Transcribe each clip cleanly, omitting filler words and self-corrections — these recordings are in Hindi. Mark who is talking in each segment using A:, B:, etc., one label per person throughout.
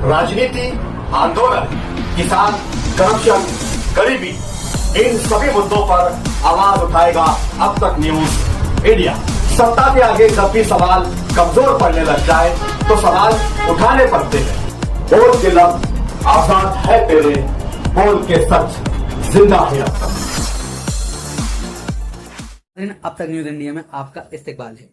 A: राजनीति, आंदोलन, किसान, करप्शन, गरीबी, इन सभी मुद्दों पर आवाज उठाएगा अब तक न्यूज इंडिया। सत्ता के आगे जब भी सवाल कमजोर पड़ने लग जाए तो सवाल उठाने पड़ते हैं। बोल के लफ्ज आजाद है तेरे, बोल के सच जिंदा है अब तक।
B: अब तक न्यूज इंडिया में आपका इस्तकबाल है।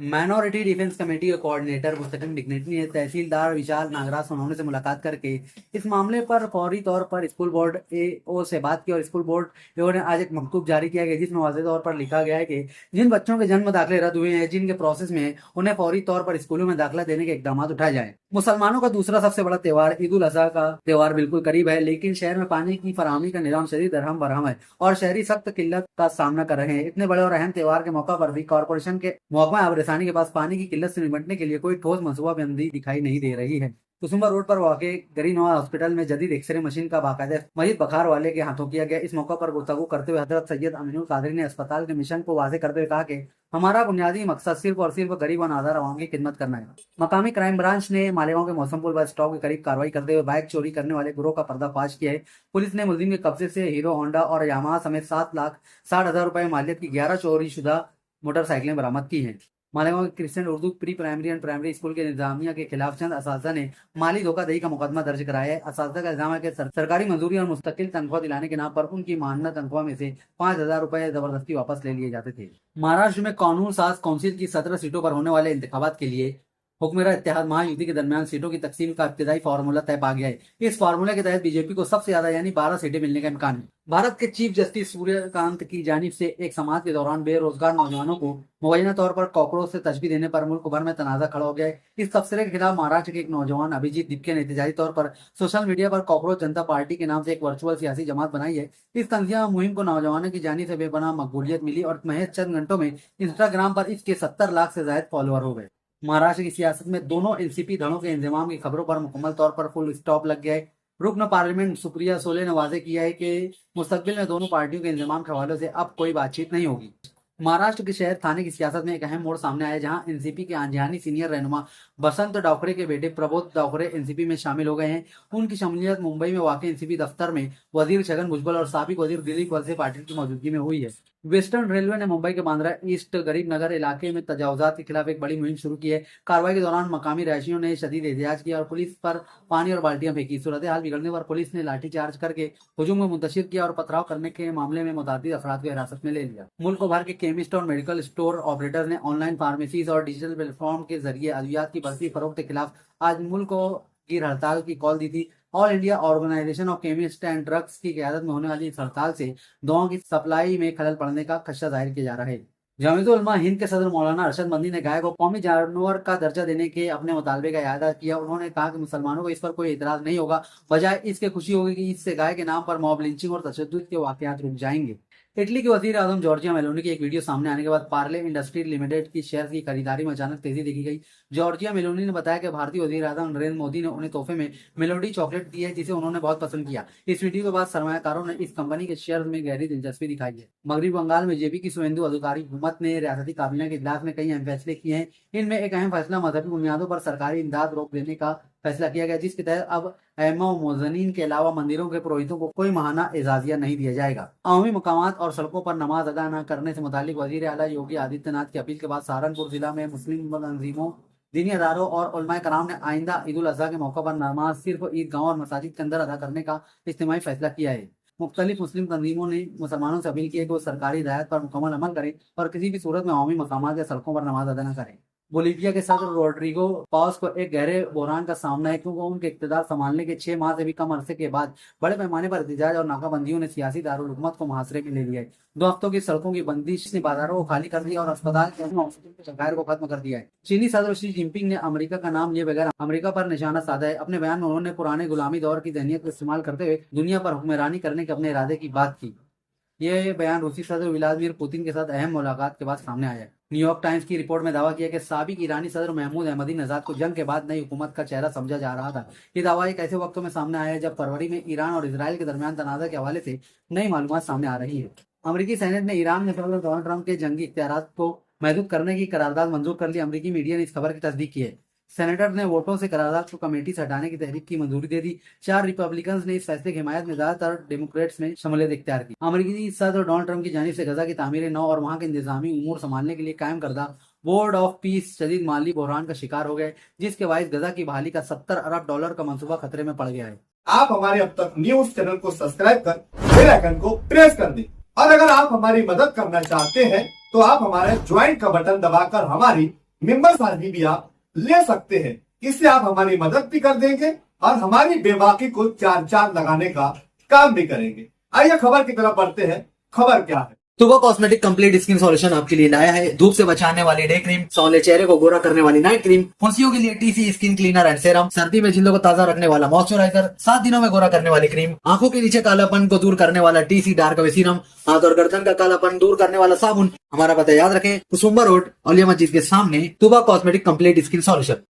B: माइनॉरिटी डिफेंस कमेटी के कोऑर्डिनेटर मुस्तकिम डिग्नेटरी ने तहसीलदार विशाल नागराज सोनवणे से मुलाकात करके इस मामले पर फौरी तौर पर स्कूल बोर्ड एओ से बात की और स्कूल बोर्ड एओ ने आज एक मकतूब जारी किया गया जिसमें वाज़ेह तौर पर लिखा गया है कि जिन बच्चों के जन्म दाखिले रद्द हुए हैं, जिनके प्रोसेस में उन्हें फौरी तौर पर स्कूलों में दाखिला देने के इकदाम उठाए जाए। मुसलमानों का दूसरा सबसे बड़ा त्यौहार ईद उल अजहा का त्यौहार बिल्कुल करीब है, लेकिन शहर में पानी की फराहमी का निजाम शदीद दरहम बरहम है और शहरी सख्त किल्लत का सामना कर रहे हैं। इतने बड़े और अहम त्यौहार के मौका पर भी कॉर्पोरेशन के महकमा आबरसानी के पास पानी की किल्लत से निपटने के लिए कोई ठोस मनसूबाबंदी दिखाई नहीं दे रही है। कुसुम्बा रोड पर वाक़े गरीनवा हॉस्पिटल में जदीद एक्सरे मशीन का बाकायदा मजीद बखार वाले के हाथों किया गया। इस मौका पर गुफ्तगू करते हुए हजरत सैयद अमीनुल कादरी ने अस्पताल के मिशन को वाज़ेह करते हुए कहा कि हमारा बुनियादी मकसद सिर्फ और सिर्फ गरीब और नादार अवाम की खिदमत करना है। मकामी क्राइम ब्रांच ने मालेगांव के मौसमपुर बस स्टॉप के करीब कार्रवाई करते हुए बाइक चोरी करने वाले गिरोह का पर्दाफाश किया है। पुलिस ने मुलजिम के कब्जे से हीरो होंडा और यामाहा समेत 7,60,000 रुपए मालियत की 11 चोरी शुदा मोटरसाइकिलें बरामद की हैं। मालेगांव के Christian Urdu pre primary and primary school के इंतजामिया के खिलाफ चंद असातिज़ा ने माली धोखाधड़ी का मुकदमा दर्ज कराया है। असातिज़ा का इल्जाम है कि सरकारी मंजूरी और मुस्तकिल तनख्वाह दिलाने के नाम पर उनकी मानना तनख्वाह में से 5,000 रुपए जबरदस्ती वापस ले लिए जाते थे। महाराष्ट्र में कानून साज काउंसिल की 17 सीटों पर होने वाले इंतखाबात के लिए हुक्मरान इत्तेहाद महायुति के दरमियान सीटों की तकसीम का इब्तिदाई फार्मूला तय पा गया है। इस फार्मूले के तहत बीजेपी को सबसे ज्यादा यानी 12 सीटें मिलने का इम्कान है। भारत के चीफ जस्टिस सूर्यकांत की जानिब से एक समाज के दौरान बेरोजगार नौजवानों को मुबैना तौर पर कॉकरोच से तशबीह देने पर मुल्क भर में तनाजा खड़ा हो गया है। इस तबसरे के खिलाफ महाराष्ट्र के एक नौजवान अभिजीत दिपके ने एहतजाजी तौर पर सोशल मीडिया पर कॉकरोच जनता पार्टी के नाम से एक वर्चुअल सियासी जमात बनाई है। इस तंजिया मुहिम को नौजवानों की जानिब से बेपनाह मकबूलियत मिली और महज चंद घंटों में इंस्टाग्राम पर इसके 70 लाख से ज्यादा फॉलोअर हो गए। महाराष्ट्र की सियासत में दोनों एनसीपी धड़ों के इंतजाम की खबरों पर मुकम्मल तौर पर फुल स्टॉप लग गया है। रुकन पार्लियामेंट सुप्रिया सोले ने वाजे किया है कि मुस्तकबिल में दोनों पार्टियों के इंतजाम के हवाले से अब कोई बातचीत नहीं होगी। महाराष्ट्र के शहर थाने की सियासत में एक अहम मोड़ सामने आया, जहां एनसीपी के आंजियानी सीनियर रहनुमा बसंत डावखरे के बेटे प्रबोध डावखरे एनसीपी में शामिल हो गए हैं। उनकी शमूलियत मुंबई में वाकई एनसीपी दफ्तर में वजीर छगन भुजबल और साबिक वजीर दिलीप वलसे पाटिल की मौजूदगी में हुई है। वेस्टर्न रेलवे ने मुंबई के बांद्रा ईस्ट गरीब नगर इलाके में तजावुजात के खिलाफ एक बड़ी मुहिम शुरू की है। कार्रवाई के दौरान मकामी रहायशियों ने शदीद एहतजाज किया और पुलिस पर पानी और बाल्टियां फेंकी। सूरत हाल बिगड़ने पर पुलिस ने लाठीचार्ज करके हुजूम में मुंतशिर किया और पथराव करने के मामले में मुतअद्दिद अफराद को हिरासत में ले लिया। मुल्क भर के केमिस्ट और मेडिकल स्टोर ऑपरेटर ने ऑनलाइन फार्मेसीज और डिजिटल प्लेटफॉर्म के जरिए अद्वियात की बढ़ती फरोख्त के खिलाफ आज मुल्क की हड़ताल की कॉल दी थी। All India Organisation of Chemist and Drugs की क़यादत में होने वाली इस हड़ताल से दवाओं की सप्लाई में खलल पड़ने का खदशा जाहिर किया जा रहा है। जमीयतुल उलमा हिंद के सदर मौलाना अरशद मंदी ने गाय को कौमी जानवर का दर्जा देने के अपने मुतालबे का इआदा किया। उन्होंने कहा कि मुसलमानों को इस पर कोई इतराज नहीं होगा, बजाय इसके खुशी होगी कि इससे गाय के नाम पर मॉब लिंचिंग और तशद्दुद के वाकयात रुक जाएंगे। इटली के वजीर आजम जॉर्जिया मेलोनी की एक वीडियो सामने आने के बाद पार्ले इंडस्ट्री लिमिटेड की शेयर की खरीदारी में अचानक तेजी देखी गई। जॉर्जिया मेलोनी ने बताया कि भारतीय वजीर आजम नरेंद्र मोदी ने उन्हें तोहफे में मेलोडी चॉकलेट दी है, जिसे उन्होंने बहुत पसंद किया। इस वीडियो के बाद सरमायाकारों ने इस कंपनी के शेयर में गहरी दिलचस्पी दिखाई है। मगरबी बंगाल में जेपी की शुवेंदु अधिकारी हुकूमत ने रियासती काबिना के इजलास में कई अहम फैसले किए हैं। इनमें एक अहम फैसला मजहबी बुनियादों पर सरकारी इमदाद रोक देने का फैसला किया गया, जिसके तहत अब अइम्मा व मुअज्जिनीन के अलावा मंदिरों के पुरोहितों को कोई माहाना एजाजिया नहीं दिया जाएगा। अवामी मकामात और सड़कों पर नमाज अदा न करने से मुतालिक वजीर आला योगी आदित्यनाथ की अपील के बाद सहारनपुर जिला में मुस्लिम तंजीमों, दीनी अदारों और उलमाए कराम ने आइंदा ईद उल अजहा के मौका पर नमाज सिर्फ ईदगाहों और मसाजिद के अंदर अदा करने का इज्तिमाई फैसला किया है। मुख्तलिफ मुस्लिम तंजीमों ने मुसलमानों से अपील की है कि वो सरकारी हिदायत पर मुकम्मल अमल करें और किसी भी सूरत में अवामी मकामात या सड़कों पर नमाज अदा न करें। बोलीविया के सदर रोड्रिगो पाउस को एक गहरे बहरान का सामना है, क्योंकि उनके इक़्तिदार संभालने के 6 माह से भी कम अरसे के बाद बड़े पैमाने पर एहतजाज और नाकाबंदियों ने सियासी दारुल हुकूमत को मुहासरे में ले लिया है। 2 हफ्तों की सड़कों की बंदिश ने बाजारों को खाली कर दिया और अस्पताल के शकायर को खत्म कर दिया है। चीनी सदर शी जिनपिंग ने अमेरिका का नाम लिए बगैर अमेरिका पर निशाना साधा है। अपने बयान में उन्होंने पुराने गुलामी दौर की ज़हनियत को इस्तेमाल करते हुए दुनिया पर हुक्मरानी करने के अपने इरादे की बात की। यह बयान रूसी सदर व्लादिमीर पुतिन के साथ अहम मुलाकात के बाद सामने आया है। न्यूयॉर्क टाइम्स की रिपोर्ट में दावा किया कि साबिक ईरानी सदर महमूद अहमदीनजाद को जंग के बाद नई हुकूमत का चेहरा समझा जा रहा था। ये दावा एक ऐसे वक्तों में सामने आया है जब फरवरी में ईरान और इसराइल के दरमियान तनाज़ा के हवाले से नई मालूमात सामने आ रही है। अमेरिकी सेनेट ने ईरान में सदर डोनाल्ड ट्रंप के जंगी इख्तियारात को महदूद करने की करारदाद मंजूर कर ली। अमेरिकी मीडिया ने इस खबर की तस्दीक की है। सेनेटर ने वोटों से करारदाद को कमेटी से हटाने की तहरीक की मंजूरी दे दी। 4 रिपब्लिकन ने इस फैसले की हिमायत में ज्यादातर डेमोक्रेट्स में शमूलियत इख्तियार की। अमेरिकी सदर डोनाल्ड ट्रंप की जानिब से गजा की तामीर नौ और वहां के इंतजामी उमूर संभालने के लिए कायम करदा बोर्ड ऑफ पीस शदीद माली बहरान का शिकार हो गए, जिसके बायस गजा की बहाली का $70 अरब का मंसूबा खतरे में पड़ गया है।
A: आप हमारे अब तक न्यूज चैनल को सब्सक्राइब कर बेल आइकन को प्रेस कर दें और अगर आप हमारी मदद करना चाहते हैं तो आप हमारे ज्वाइन का बटन दबाकर हमारी मेंबर्स आदमी भी आप ले सकते हैं। इससे आप हमारी मदद भी कर देंगे और हमारी बेबाकी को चार चांद लगाने का काम भी करेंगे। आइए खबर की तरफ बढ़ते हैं। खबर क्या है?
B: तुबा कॉस्मेटिक कंप्लीट स्किन सॉल्यूशन आपके लिए लाया है धूप से बचाने वाली डे क्रीम, सौले चेहरे को गोरा करने वाली नाइट क्रीम, फुंसियों के लिए TC skin cleaner and serum, सर्दी में जिल्दों को ताजा रखने वाला मॉइस्चराइजर, 7 दिनों में गोरा करने वाली क्रीम, आंखों के नीचे कालापन को दूर करने वाला टीसी डार्क वे सीरम, हाथ और गर्दन का कालापन दूर करने वाला साबुन। हमारा पता याद रखें, कुसुम्बा रोड, औलिया मस्जिद के सामने, तुबा कॉस्मेटिक कंप्लीट स्किन सॉल्यूशन।